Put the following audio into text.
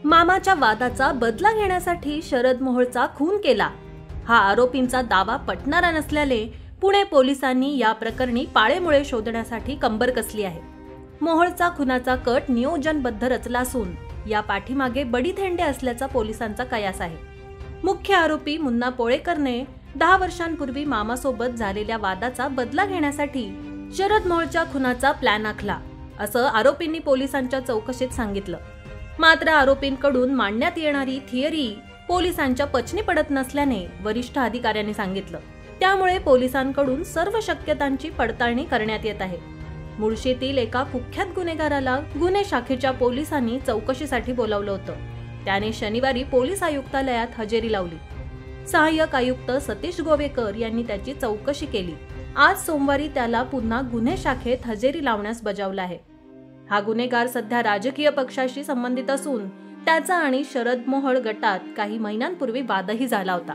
मामाच्या वादाचा बदला घेण्यासाठी शरद मोहोळचा खून केला हा आरोपींचा दावा पटणारा नसल्याने पुणे पोलिसांनी या प्रकरणी पाळेमुळे शोधण्यासाठी कंबर कसली आहे। मोहोळचा खुनाचा कट नियोजनबद्ध रचला असून या पाठीमागे बडी थेंडे असल्याचा पोलिसांचा कयास आहे। मुख्य आरोपी मुन्ना पोळेकरने 10 वर्षांपूर्वी मामासोबत झालेल्या वादाचा बदला घेण्यासाठी शरद मोहोळच्या खुनाचा प्लॅन आखला असं आरोपींनी पोलिसांच्या चौकशीत सांगितलं। मात्र आरोपींकडून मांडण्यात येणारी थिअरी पोलिसांच्या पचनी पडत नसल्याने वरिष्ठ अधिकाऱ्यांनी सांगितलं। त्यामुळे पोलिसांकडून सर्व शक्यतांची पडताळणी करण्यात येत आहे। मुळशीतील एका कुख्यात गुन्हेगाराला गुन्हे शाखेच्या पोलिसांनी चौकशीसाठी बोलावलं होतं। त्याने शनिवारी पोलीस आयुक्तालयात हजेरी लावली। सहाय्यक आयुक्त सतीश गोवेकर यांनी त्याची चौकशी केली। आज सोमवारी त्याला पुन्हा गुन्हे शाखेत हजेरी लावण्यास बजावलं आहे। हा गुन्हेगार सध्या राजकीय पक्षाशी संबंधित असून त्याचा आणि शरद मोहोळ गटात काही महिन्यांपूर्वी वादही झाला होता।